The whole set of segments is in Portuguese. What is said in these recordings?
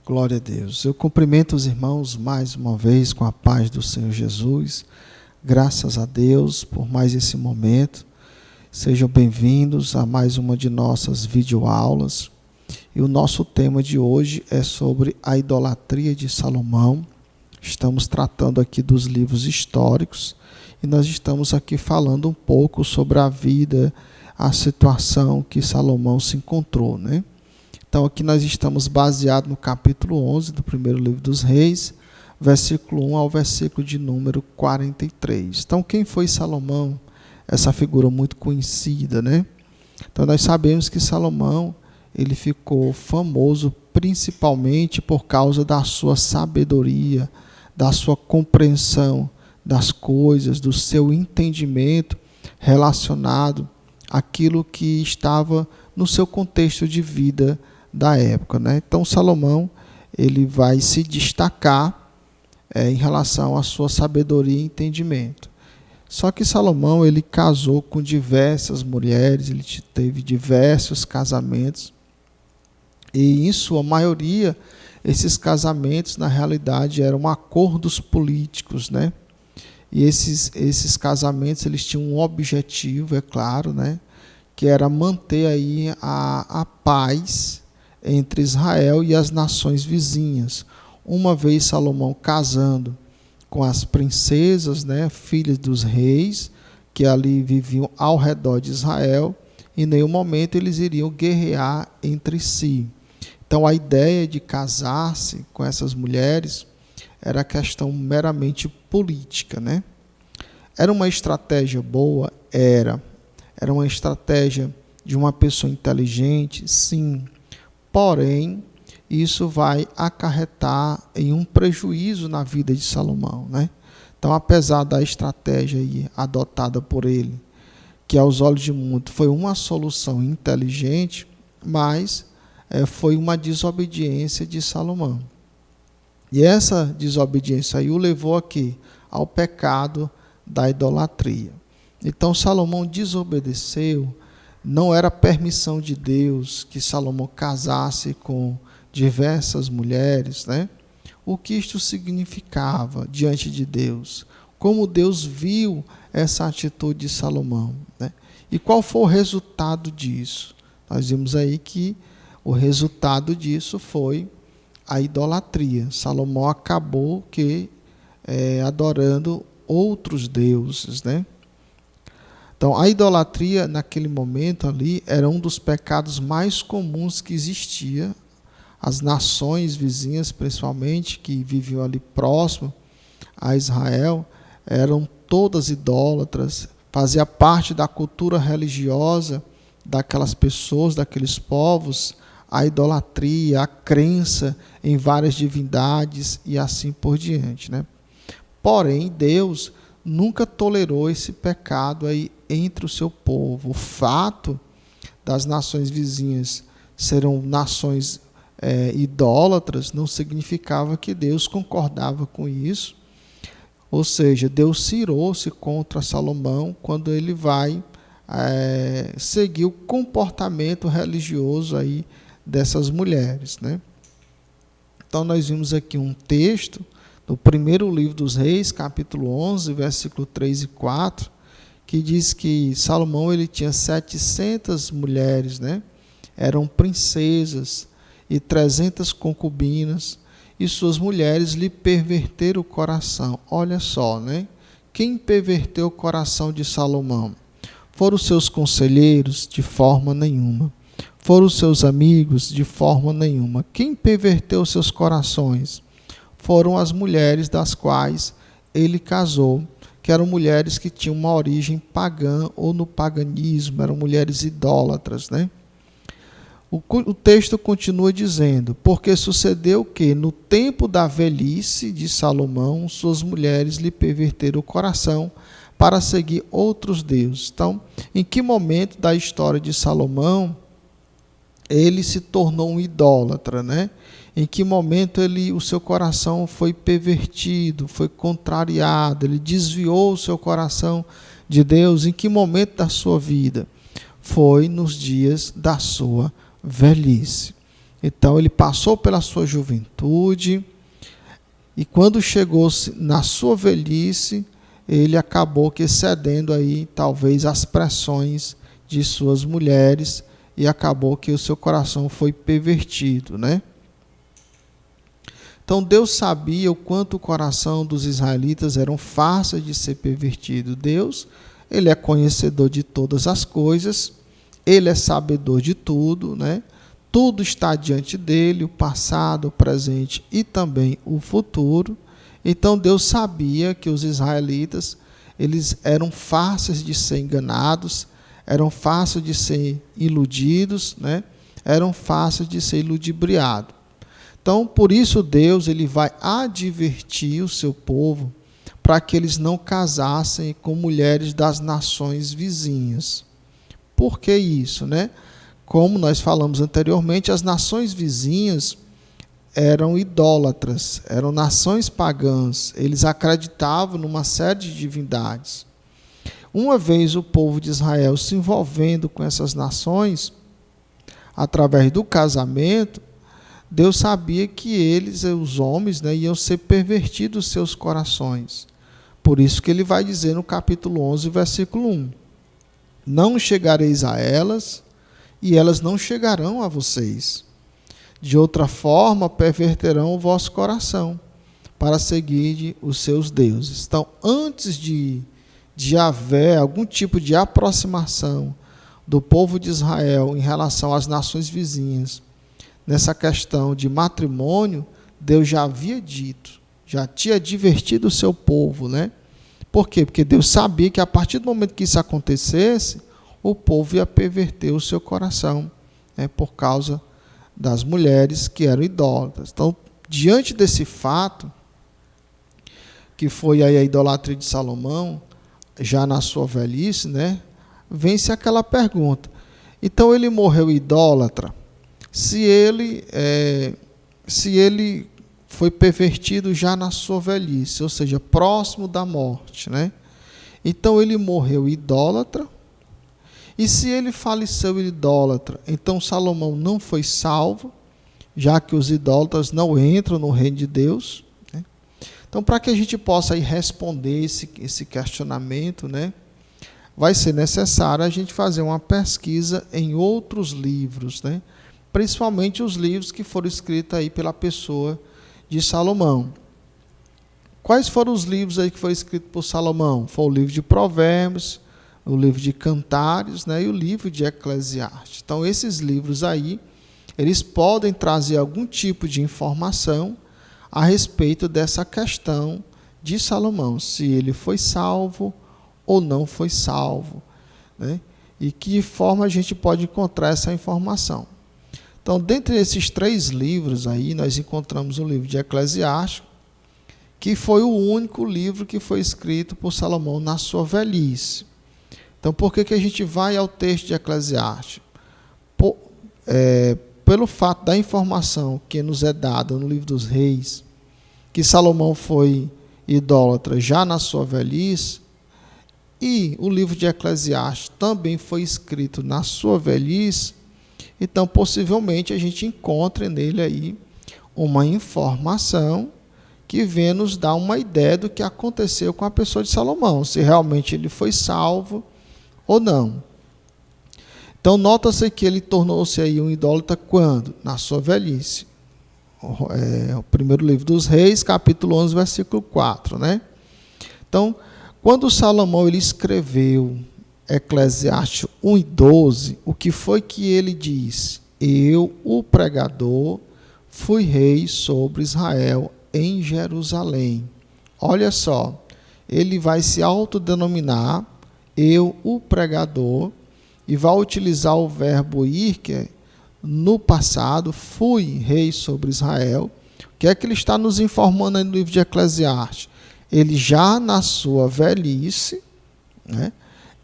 Glória a Deus. Eu cumprimento os irmãos mais uma vez com a paz do Senhor Jesus. Graças a Deus por mais esse momento. Sejam bem-vindos a mais uma de nossas videoaulas. E o nosso tema de hoje é sobre a idolatria de Salomão. Estamos tratando aqui dos livros históricos e nós estamos aqui falando um pouco sobre a vida, a situação que Salomão se encontrou, né? Então aqui nós estamos baseados no capítulo 11 do primeiro livro dos Reis, versículo 1 ao versículo de número 43. Então quem foi Salomão? Essa figura muito conhecida, né? Então nós sabemos que Salomão, ele ficou famoso principalmente por causa da sua sabedoria, da sua compreensão das coisas, do seu entendimento relacionado àquilo que estava no seu contexto de vida da época, né? Então Salomão, ele vai se destacar em relação à sua sabedoria e entendimento. Só que Salomão, ele casou com diversas mulheres, ele teve diversos casamentos, e em sua maioria, esses casamentos, na realidade, eram acordos políticos, né? E esses casamentos, eles tinham um objetivo, é claro, né? Que era manter aí a paz entre Israel e as nações vizinhas. Uma vez Salomão casando com as princesas, né, filhas dos reis, que ali viviam ao redor de Israel, em nenhum momento eles iriam guerrear entre si. Então a ideia de casar-se com essas mulheres era questão meramente política, né? Era uma estratégia boa? Era uma estratégia de uma pessoa inteligente? Sim. Porém, isso vai acarretar em um prejuízo na vida de Salomão, né? Então, apesar da estratégia aí adotada por ele, que aos olhos de muitos foi uma solução inteligente, mas foi uma desobediência de Salomão. E essa desobediência aí o levou aqui ao pecado da idolatria. Então Salomão desobedeceu, não era permissão de Deus que Salomão casasse com diversas mulheres, né? O que isto significava diante de Deus? Como Deus viu essa atitude de Salomão, né? E qual foi o resultado disso? Nós vimos aí que o resultado disso foi a idolatria. Salomão acabou adorando outros deuses, né? Então, a idolatria, naquele momento ali, era um dos pecados mais comuns que existia. As nações vizinhas, principalmente, que viviam ali próximo a Israel, eram todas idólatras, fazia parte da cultura religiosa daquelas pessoas, daqueles povos, a idolatria, a crença em várias divindades e assim por diante, né? Porém, Deus nunca tolerou esse pecado aí entre o seu povo. O fato das nações vizinhas serem nações idólatras não significava que Deus concordava com isso. Ou seja, Deus se irou-se contra Salomão quando ele vai seguir o comportamento religioso aí dessas mulheres, né? Então nós vimos aqui um texto do primeiro livro dos Reis, capítulo 11, versículo 3 e 4, que diz que Salomão ele tinha 700 mulheres, né? Eram princesas e 300 concubinas, e suas mulheres lhe perverteram o coração. Olha só, né? Quem perverteu o coração de Salomão? Foram os seus conselheiros? De forma nenhuma. Foram os seus amigos? De forma nenhuma. Quem perverteu seus corações? Foram as mulheres das quais ele casou, que eram mulheres que tinham uma origem pagã ou no paganismo, eram mulheres idólatras, né? O texto continua dizendo, porque sucedeu que no tempo da velhice de Salomão, suas mulheres lhe perverteram o coração para seguir outros deuses. Então, em que momento da história de Salomão ele se tornou um idólatra, né? Em que momento o seu coração foi pervertido, foi contrariado, ele desviou o seu coração de Deus? Em que momento da sua vida? Foi nos dias da sua velhice. Então ele passou pela sua juventude e quando chegou na sua velhice, ele acabou que cedendo aí talvez às pressões de suas mulheres e acabou que o seu coração foi pervertido, né? Então Deus sabia o quanto o coração dos israelitas eram fáceis de ser pervertido. Deus, ele é conhecedor de todas as coisas, ele é sabedor de tudo, né? Tudo está diante dele, o passado, o presente e também o futuro. Então Deus sabia que os israelitas, eles eram fáceis de ser enganados, eram fáceis de ser iludidos, né? Eram fáceis de ser ludibriados. Então, por isso Deus ele vai advertir o seu povo para que eles não casassem com mulheres das nações vizinhas. Por que isso, né? Como nós falamos anteriormente, as nações vizinhas eram idólatras, eram nações pagãs, eles acreditavam numa série de divindades. Uma vez o povo de Israel se envolvendo com essas nações, através do casamento, Deus sabia que eles, os homens, né, iam ser pervertidos seus corações. Por isso que ele vai dizer no capítulo 11, versículo 1, não chegareis a elas, e elas não chegarão a vocês. De outra forma, perverterão o vosso coração, para seguir os seus deuses. Então, antes de haver algum tipo de aproximação do povo de Israel em relação às nações vizinhas, nessa questão de matrimônio, Deus já havia dito, já tinha advertido o seu povo, né? Por quê? Porque Deus sabia que a partir do momento que isso acontecesse, o povo ia perverter o seu coração, né? Por causa das mulheres que eram idólatras. Então, diante desse fato, que foi aí a idolatria de Salomão, já na sua velhice, né? Vem-se aquela pergunta. Então, ele morreu idólatra? Se ele foi pervertido já na sua velhice, ou seja, próximo da morte, né? Então ele morreu idólatra. E se ele faleceu idólatra, então Salomão não foi salvo, já que os idólatras não entram no reino de Deus, né? Então, para que a gente possa aí responder esse questionamento, né, vai ser necessário a gente fazer uma pesquisa em outros livros, né? Principalmente os livros que foram escritos aí pela pessoa de Salomão. Quais foram os livros aí que foram escritos por Salomão? Foi o livro de Provérbios, o livro de Cantares, né, e o livro de Eclesiastes. Então, esses livros aí, eles podem trazer algum tipo de informação a respeito dessa questão de Salomão, se ele foi salvo ou não foi salvo, né? E que forma a gente pode encontrar essa informação. Então, dentre esses 3 livros aí, nós encontramos o livro de Eclesiastes, que foi o único livro que foi escrito por Salomão na sua velhice. Então, por que a gente vai ao texto de Eclesiastes? Pelo fato da informação que nos é dada no livro dos Reis, que Salomão foi idólatra já na sua velhice, e o livro de Eclesiastes também foi escrito na sua velhice, então possivelmente a gente encontra nele aí uma informação que vem nos dar uma ideia do que aconteceu com a pessoa de Salomão, se realmente ele foi salvo ou não. Então, nota-se que ele tornou-se aí um idólatra quando? Na sua velhice. O primeiro livro dos Reis, capítulo 11, versículo 4, né? Então, quando Salomão ele escreveu Eclesiastes 1:12, o que foi que ele disse? Eu, o pregador, fui rei sobre Israel em Jerusalém. Olha só, ele vai se autodenominar eu, o pregador, e vai utilizar o verbo ir, que é no passado, fui rei sobre Israel. O que é que ele está nos informando aí no livro de Eclesiastes? Ele já na sua velhice, né,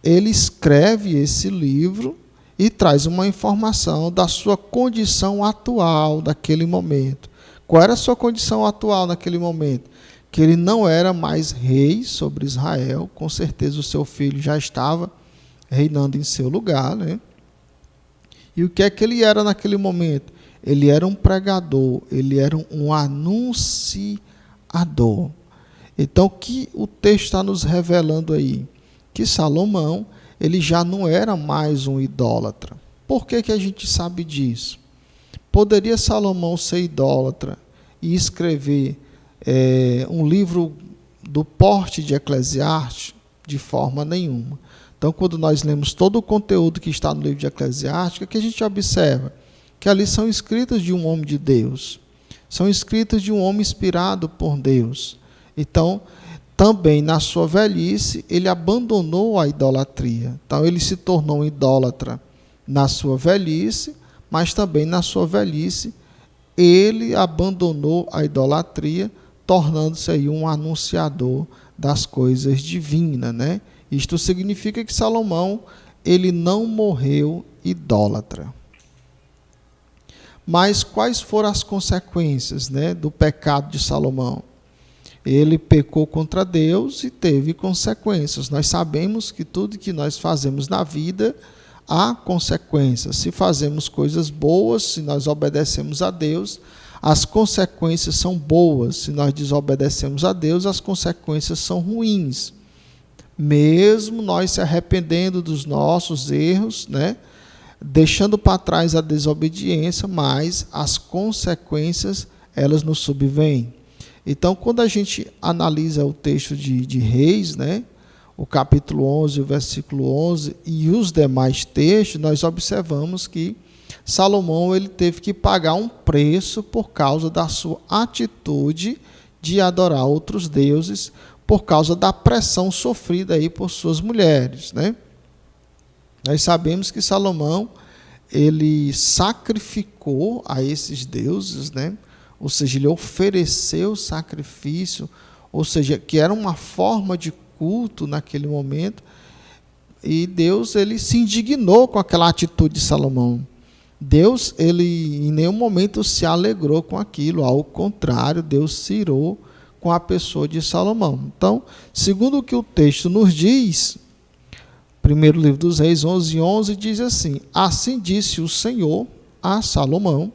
ele escreve esse livro e traz uma informação da sua condição atual daquele momento. Qual era a sua condição atual naquele momento? Que ele não era mais rei sobre Israel, com certeza o seu filho já estava reinando em seu lugar, né? E o que é que ele era naquele momento? ele era um pregador, ele era um anunciador. Então, o que o texto está nos revelando aí? Que Salomão, ele já não era mais um idólatra. Por que a gente sabe disso? Poderia Salomão ser idólatra e escrever um livro do porte de Eclesiastes? De forma nenhuma. Então, quando nós lemos todo o conteúdo que está no livro de Eclesiastes, o que a gente observa? Que ali são escritas de um homem de Deus. São escritas de um homem inspirado por Deus. Então, também na sua velhice, ele abandonou a idolatria. Então, ele se tornou um idólatra na sua velhice, mas também na sua velhice, ele abandonou a idolatria, tornando-se aí um anunciador das coisas divinas, né? Isto significa que Salomão, ele não morreu idólatra. Mas quais foram as consequências, né, do pecado de Salomão? Ele pecou contra Deus e teve consequências. Nós sabemos que tudo que nós fazemos na vida há consequências. Se fazemos coisas boas, se nós obedecemos a Deus, as consequências são boas. Se nós desobedecemos a Deus, as consequências são ruins. Mesmo nós se arrependendo dos nossos erros, né, deixando para trás a desobediência, mas as consequências, elas nos subvêm. Então, quando a gente analisa o texto de Reis, né, o capítulo 11, o versículo 11 e os demais textos, nós observamos que Salomão, ele teve que pagar um preço por causa da sua atitude de adorar outros deuses, por causa da pressão sofrida aí por suas mulheres, né? Nós sabemos que Salomão, ele sacrificou a esses deuses, né? Ou seja, ele ofereceu sacrifício, ou seja, que era uma forma de culto naquele momento, e Deus, ele se indignou com aquela atitude de Salomão. Deus, ele em nenhum momento se alegrou com aquilo, ao contrário, Deus se irou com a pessoa de Salomão. Então, segundo o que o texto nos diz, primeiro livro dos Reis 11:11 diz assim: assim disse o Senhor a Salomão,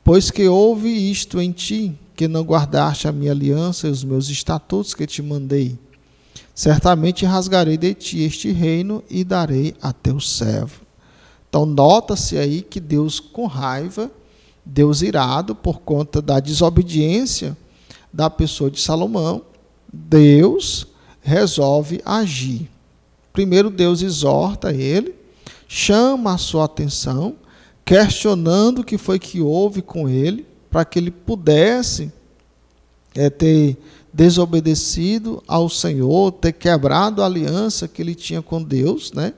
pois que houve isto em ti, que não guardaste a minha aliança e os meus estatutos que te mandei, certamente rasgarei de ti este reino e darei a teu servo. Então, nota-se aí que Deus, com raiva, Deus irado por conta da desobediência da pessoa de Salomão, Deus resolve agir. Primeiro, Deus exorta ele, chama a sua atenção, questionando o que foi que houve com ele, para que ele pudesse ter desobedecido ao Senhor, ter quebrado a aliança que ele tinha com Deus, né?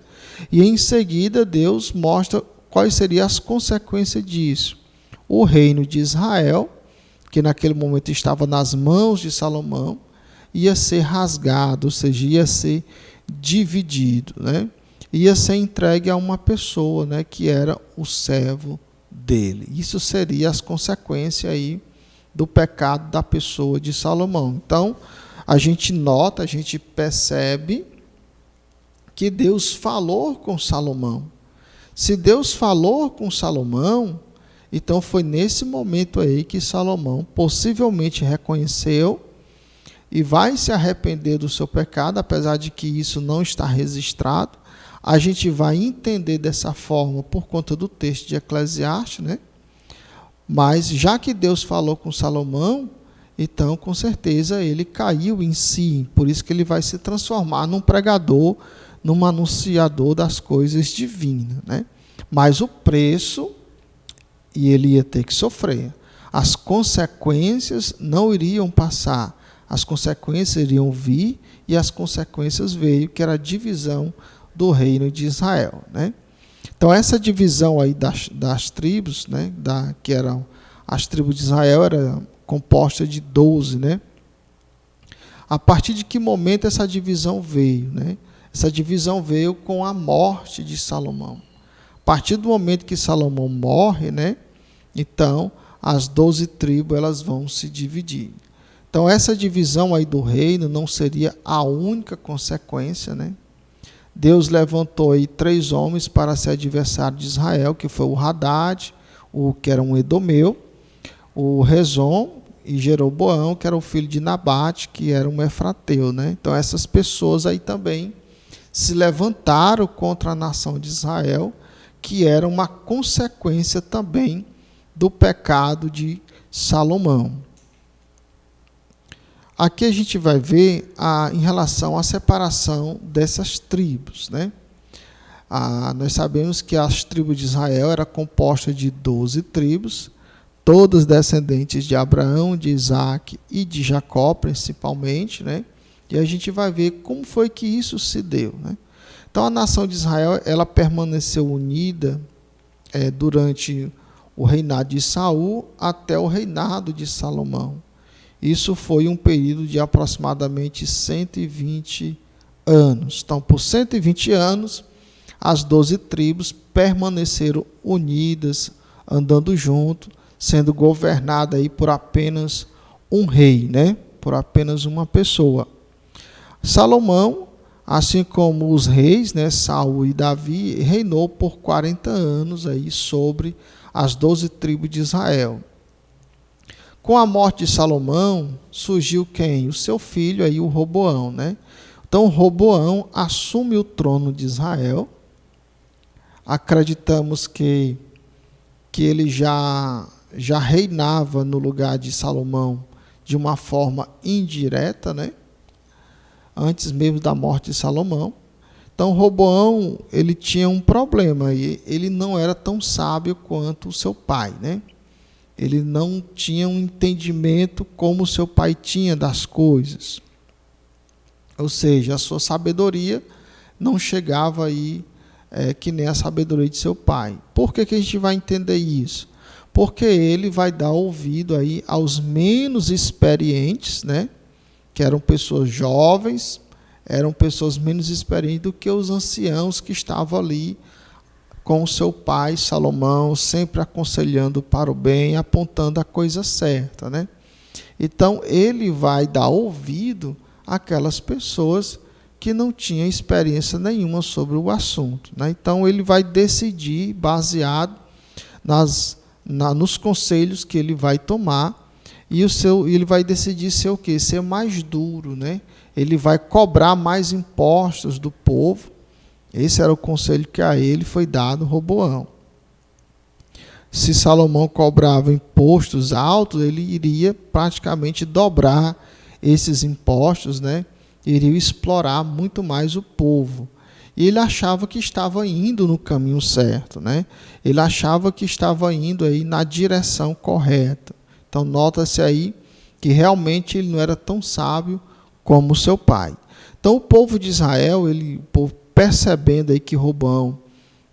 E em seguida Deus mostra quais seriam as consequências disso. O reino de Israel, que naquele momento estava nas mãos de Salomão, ia ser rasgado, ou seja, ia ser dividido, né? Ia ser entregue a uma pessoa, né, que era o servo dele. Isso seria as consequências aí do pecado da pessoa de Salomão. Então, a gente nota, a gente percebe que Deus falou com Salomão. Se Deus falou com Salomão, então foi nesse momento aí que Salomão possivelmente reconheceu e vai se arrepender do seu pecado, apesar de que isso não está registrado. A gente vai entender dessa forma por conta do texto de Eclesiastes, né? Mas já que Deus falou com Salomão, então com certeza ele caiu em si. Por isso que ele vai se transformar num pregador, num anunciador das coisas divinas, né? Mas o preço, e ele ia ter que sofrer. As consequências não iriam passar. As consequências iriam vir, e as consequências veio, que era a divisão do reino de Israel, né? Então, essa divisão aí das tribos, né, que eram as tribos de Israel, era composta de 12, né? A partir de que momento essa divisão veio, né? Essa divisão veio com a morte de Salomão. A partir do momento que Salomão morre, né, então as 12 tribos elas vão se dividir. Então, essa divisão aí do reino não seria a única consequência, né? Deus levantou aí 3 homens para ser adversário de Israel, que foi o Hadad, o que era um edomeu, o Rezon e Jeroboão, que era o filho de Nabate, que era um efrateu, né? Então essas pessoas aí também se levantaram contra a nação de Israel, que era uma consequência também do pecado de Salomão. Aqui a gente vai ver em relação à separação dessas tribos, né? Nós sabemos que as tribos de Israel era composta de 12 tribos, todas descendentes de Abraão, de Isaac e de Jacó, principalmente, né? E a gente vai ver como foi que isso se deu, né? Então a nação de Israel ela permaneceu unida durante o reinado de Saul até o reinado de Salomão. Isso foi um período de aproximadamente 120 anos. Então, por 120 anos, as 12 tribos permaneceram unidas, andando junto, sendo governada aí por apenas um rei, né? Por apenas uma pessoa. Salomão, assim como os reis, né, Saul e Davi, reinou por 40 anos aí sobre as 12 tribos de Israel. Com a morte de Salomão, surgiu quem? O seu filho, aí, o Roboão, né? Então, Roboão assume o trono de Israel. Acreditamos que ele já reinava no lugar de Salomão de uma forma indireta, né? Antes mesmo da morte de Salomão. Então, Roboão, ele tinha um problema, ele não era tão sábio quanto o seu pai, né? Ele não tinha um entendimento como o seu pai tinha das coisas. Ou seja, a sua sabedoria não chegava aí que nem a sabedoria de seu pai. Por que a gente vai entender isso? Porque ele vai dar ouvido aí aos menos experientes, né? Que eram pessoas jovens, eram pessoas menos experientes do que os anciãos que estavam ali com o seu pai, Salomão, sempre aconselhando para o bem, apontando a coisa certa, né? Então, ele vai dar ouvido àquelas pessoas que não tinham experiência nenhuma sobre o assunto, né? Então, ele vai decidir baseado nos conselhos que ele vai tomar, e ele vai decidir ser o quê? Ser mais duro, né? Ele vai cobrar mais impostos do povo. Esse era o conselho que a ele foi dado, Roboão. Se Salomão cobrava impostos altos, ele iria praticamente dobrar esses impostos, né? Iria explorar muito mais o povo. E ele achava que estava indo no caminho certo, né? Ele achava que estava indo aí na direção correta. Então, nota-se aí que realmente ele não era tão sábio como o seu pai. Então, o povo de Israel, o povo percebendo aí que Roboão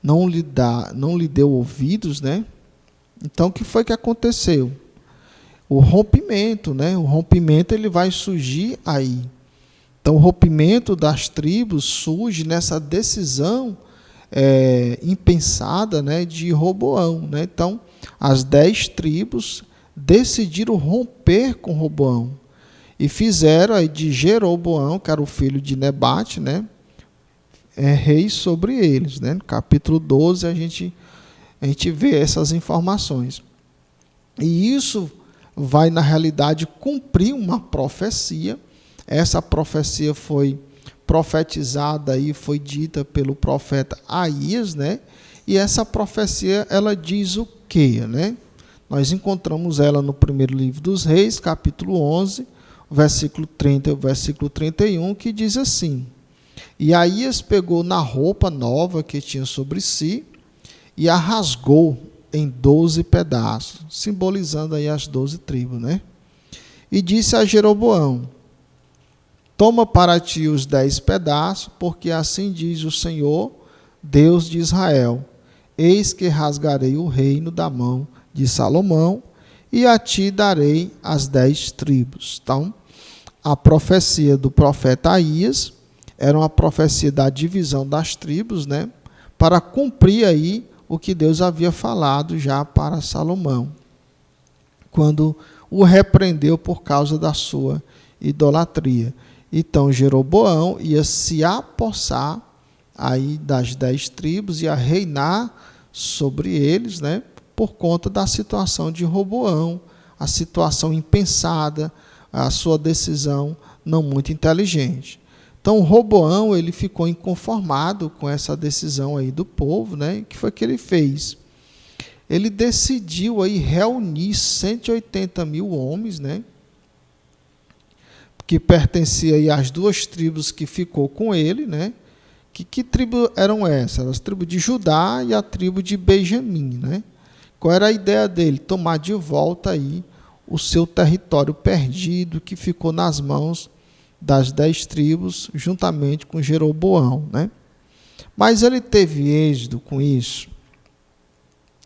não lhe deu ouvidos, né? Então, o que foi que aconteceu? O rompimento, né? O rompimento ele vai surgir aí. Então, o rompimento das tribos surge nessa decisão impensada, né, de Roboão, né? Então, as 10 tribos decidiram romper com Roboão e fizeram aí de Jeroboão, que era o filho de Nebate, né? Rei sobre eles, né? No capítulo 12 a gente vê essas informações. E isso vai, na realidade, cumprir uma profecia. Essa profecia foi profetizada e foi dita pelo profeta Aías, né? E essa profecia, ela diz o quê, né? Nós encontramos ela no primeiro livro dos Reis, capítulo 11, versículo 30 e versículo 31, que diz assim: E Aías pegou na roupa nova que tinha sobre si e a rasgou em 12 pedaços, simbolizando aí as 12 tribos, né? E disse a Jeroboão: Toma para ti os 10 pedaços, porque assim diz o Senhor, Deus de Israel: Eis que rasgarei o reino da mão de Salomão, e a ti darei as 10 tribos. Então, a profecia do profeta Aías era uma profecia da divisão das tribos, né? Para cumprir aí o que Deus havia falado já para Salomão, quando o repreendeu por causa da sua idolatria. Então, Jeroboão ia se apossar aí das 10 tribos, ia reinar sobre eles, né? por conta da situação de Roboão, a situação impensada, a sua decisão não muito inteligente. Então, Roboão, ele ficou inconformado com essa decisão aí do povo, né? O que foi que ele fez? Ele decidiu aí reunir 180 mil homens, né? Que pertencia aí às duas tribos que ficou com ele, né? Que tribos eram essas? Eram as tribos de Judá e a tribo de Benjamim, né? Qual era a ideia dele? Tomar de volta aí o seu território perdido que ficou nas mãos das 10 tribos, juntamente com Jeroboão, né? Mas ele teve êxito com isso?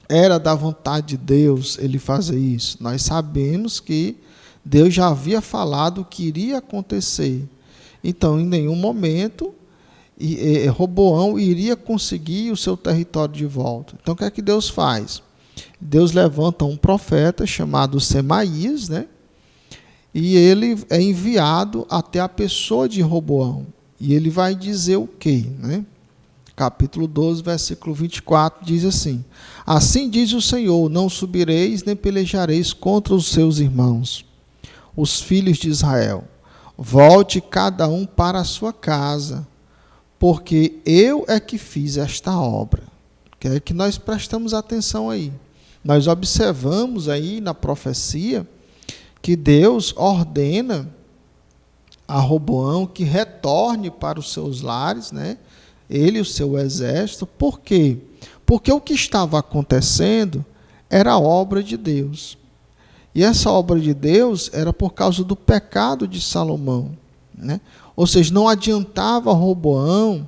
Era da vontade de Deus ele fazer isso? Nós sabemos que Deus já havia falado o que iria acontecer. Então, em nenhum momento, Roboão iria conseguir o seu território de volta. Então, o que é que Deus faz? Deus levanta um profeta chamado Semaías, né? E ele é enviado até a pessoa de Roboão. E ele vai dizer o quê, né? Capítulo 12, versículo 24, diz assim: Assim diz o Senhor, não subireis nem pelejareis contra os seus irmãos, os filhos de Israel. Volte cada um para a sua casa, porque eu é que fiz esta obra. Quer que nós prestamos atenção aí. Nós observamos aí na profecia que Deus ordena a Roboão que retorne para os seus lares, né? Ele e o seu exército. Por quê? Porque o que estava acontecendo era a obra de Deus. E essa obra de Deus era por causa do pecado de Salomão, né? Ou seja, não adiantava Roboão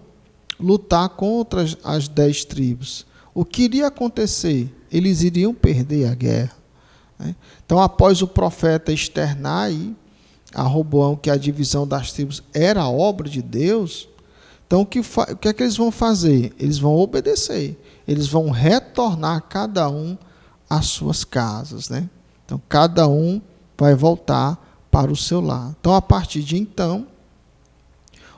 lutar contra as 10 tribos. O que iria acontecer? Eles iriam perder a guerra, né? Então, após o profeta externar aí a Roboão que a divisão das tribos era a obra de Deus, então o que é que eles vão fazer? Eles vão obedecer, eles vão retornar cada um às suas casas, né? Então, cada um vai voltar para o seu lar. Então, a partir de então,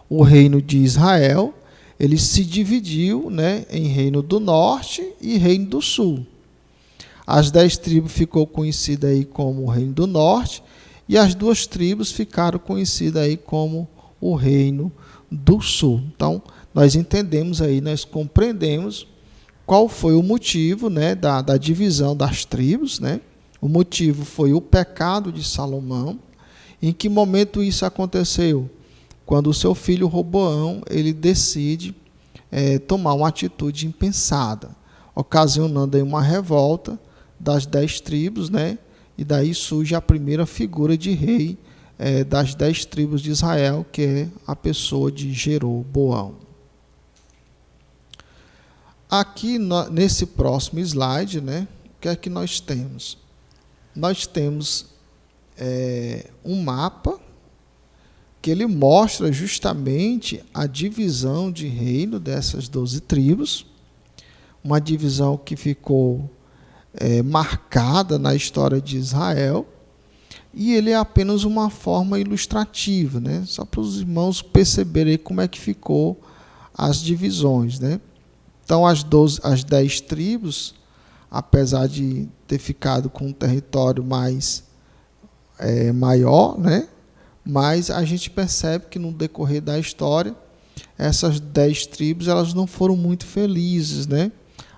o reino de Israel, ele se dividiu, né, em reino do norte e reino do sul. As 10 tribos ficou conhecida aí como o reino do norte e as 2 tribos ficaram conhecidas aí como o reino do sul. Então, nós entendemos aí, nós compreendemos qual foi o motivo, né, da divisão das tribos, né? O motivo foi o pecado de Salomão. Em que momento isso aconteceu? Quando o seu filho Roboão, ele decide tomar uma atitude impensada, ocasionando aí uma revolta das 10 tribos, né? E daí surge a primeira figura de rei das 10 tribos de Israel, que é a pessoa de Jeroboão. Aqui, nesse próximo slide, né, o que é que nós temos? Nós temos um mapa que ele mostra justamente a divisão de reino dessas 12 tribos, uma divisão que ficou marcada na história de Israel, e ele é apenas uma forma ilustrativa, né? Só para os irmãos perceberem como é que ficou as divisões, né? Então, as 10 tribos, apesar de ter ficado com um território mais maior, né? Mas a gente percebe que no decorrer da história, essas 10 tribos elas não foram muito felizes, né?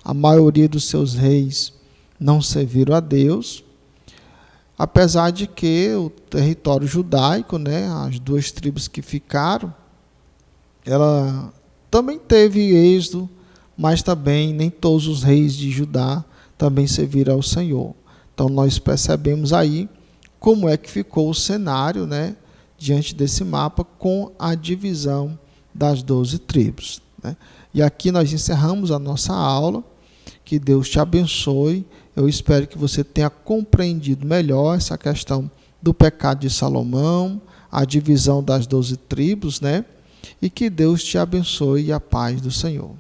A maioria dos seus reis não serviram a Deus, apesar de que o território judaico, né, as 2 tribos que ficaram, ela também teve êxodo, mas também nem todos os reis de Judá também serviram ao Senhor. Então nós percebemos aí como é que ficou o cenário, né, diante desse mapa com a divisão das 12 tribos, né? E aqui nós encerramos a nossa aula. Que Deus te abençoe. Eu espero que você tenha compreendido melhor essa questão do pecado de Salomão, a divisão das 12 tribos, né? E que Deus te abençoe e a paz do Senhor.